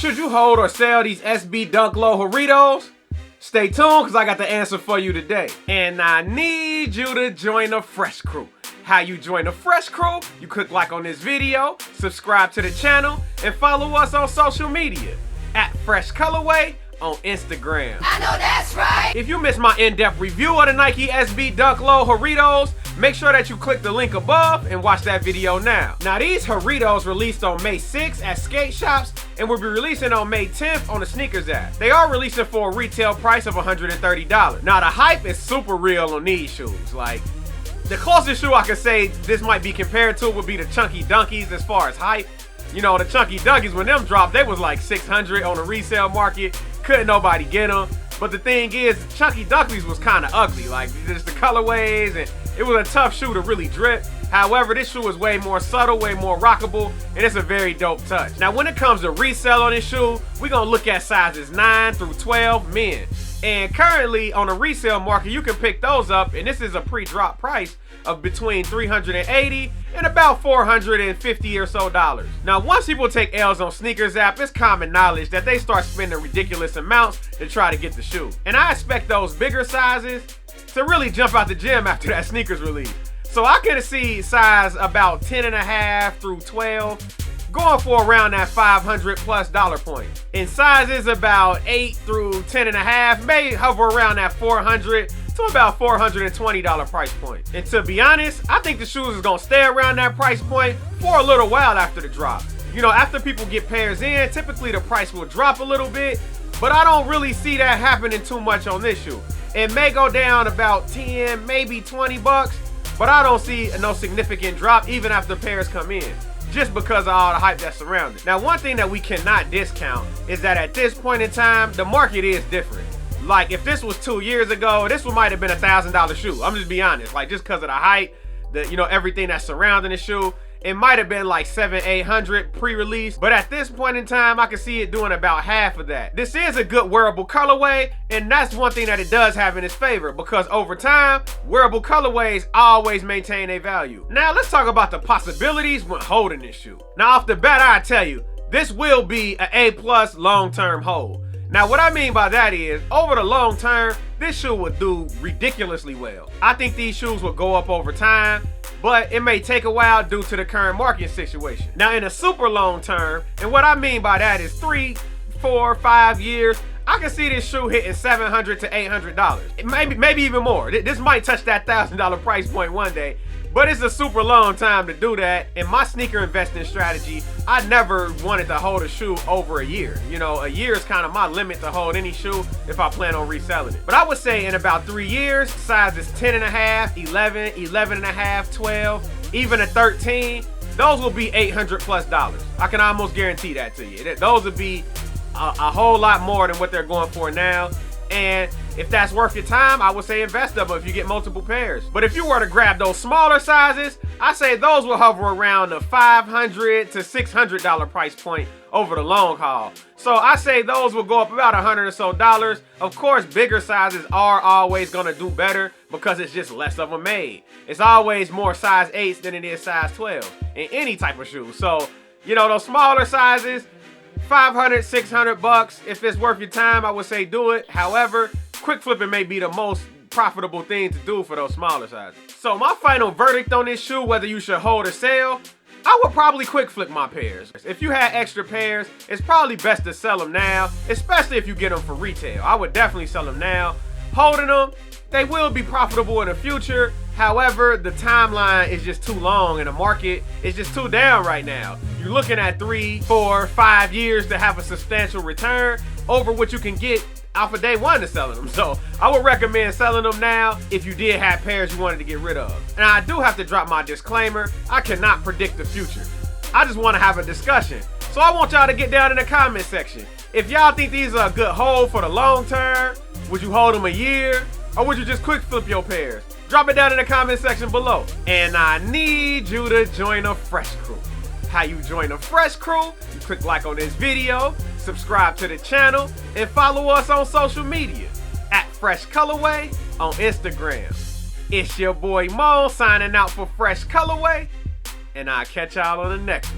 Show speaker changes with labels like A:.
A: Should you hold or sell these SB Dunk Low Jarritos? Stay tuned because I got the answer for you today. And I need you to join the Fresh Crew. How you join the Fresh Crew? You click like on this video, subscribe to the channel, and follow us on social media at Fresh Colorway on Instagram.
B: I know that's right.
A: If you missed my in-depth review of the Nike SB Dunk Low Jarritos, make sure that you click the link above and watch that video now. Now these Jarritos released on May 6th at skate shops and will be releasing on May 10th on the sneakers app. They are releasing for a retail price of $130. Now the hype is super real on these shoes. Like, the closest shoe I could say this might be compared to would be the Chunky Dunkies as far as hype. You know, the Chunky Dunkies, when them dropped, they was like $600 on the resale market. Couldn't nobody get them. But the thing is, Chunky Dunkies was kind of ugly. Like, just the colorways, and it was a tough shoe to really drip. However, this shoe is way more subtle, way more rockable, and it's a very dope touch. Now, when it comes to resale on this shoe, we're going to look at sizes 9 through 12 men. And currently, on the resale market, you can pick those up, and this is a pre-drop price of between $380 and about $450 or so dollars. Now, once people take L's on sneakers app, it's common knowledge that they start spending ridiculous amounts to try to get the shoe. And I expect those bigger sizes to really jump out the gym after that sneakers release. So I can see size about 10.5 through 12 going for around that $500+ point. In sizes about 8 through 10.5 may hover around that $400 to about $420 price point. And to be honest, I think the shoes is gonna stay around that price point for a little while after the drop. You know, after people get pairs in, typically the price will drop a little bit, but I don't really see that happening too much on this shoe. It may go down about 10, maybe 20 bucks, but I don't see no significant drop even after pairs come in, just because of all the hype that's surrounding it. Now, one thing that we cannot discount is that at this point in time, the market is different. Like, if this was 2 years ago, this might have been a $1,000 shoe. I'm just being honest. Like, just because of the hype, everything that's surrounding the shoe, it might have been like $700-800 pre-release. But at this point in time, I can see it doing about half of that. This is a good wearable colorway, and that's one thing that it does have in its favor, because over time, wearable colorways always maintain a value. Now, let's talk about the possibilities when holding this shoe. Now, off the bat, I tell you, this will be an A+ long-term hold. Now, what I mean by that is, over the long term, this shoe would do ridiculously well. I think these shoes will go up over time, but it may take a while due to the current market situation. Now, in a super long term, and what I mean by that is 3, 4, 5 years, I can see this shoe hitting $700 to $800. Maybe even more. This might touch that $1,000 price point one day, but it's a super long time to do that. In my sneaker investing strategy, I never wanted to hold a shoe over a year. You know, a year is kind of my limit to hold any shoe if I plan on reselling it. But I would say in about 3 years, sizes 10.5, 11, 11.5, 12, even a 13, those will be $800+. I can almost guarantee that to you. Those would be a whole lot more than what they're going for now. And if that's worth your time, I would say invest them if you get multiple pairs. But if you were to grab those smaller sizes, I say those will hover around the $500 to $600 price point over the long haul. So I say those will go up about $100 or so dollars. Of course, bigger sizes are always gonna do better because it's just less of them made. It's always more size 8s than it is size 12 in any type of shoe. So, you know, those smaller sizes, $500, $600. If it's worth your time, I would say do it. However, quick flipping may be the most profitable thing to do for those smaller sizes. So my final verdict on this shoe, whether you should hold or sell, I would probably quick flip my pairs. If you had extra pairs, it's probably best to sell them now, especially if you get them for retail. I would definitely sell them now. Holding them, they will be profitable in the future. However, the timeline is just too long and the market is just too down right now. You're looking at 3, 4, 5 years to have a substantial return over what you can get off of day one to selling them. So I would recommend selling them now if you did have pairs you wanted to get rid of. And I do have to drop my disclaimer. I cannot predict the future. I just want to have a discussion. So I want y'all to get down in the comment section. If y'all think these are a good hold for the long term, would you hold them a year? Or would you just quick flip your pairs? Drop it down in the comment section below. And I need you to join a Fresh Crew. How you join a Fresh Crew? You click like on this video, subscribe to the channel, and follow us on social media at Fresh Colorway on Instagram. It's your boy Mo signing out for Fresh Colorway, and I'll catch y'all on the next one.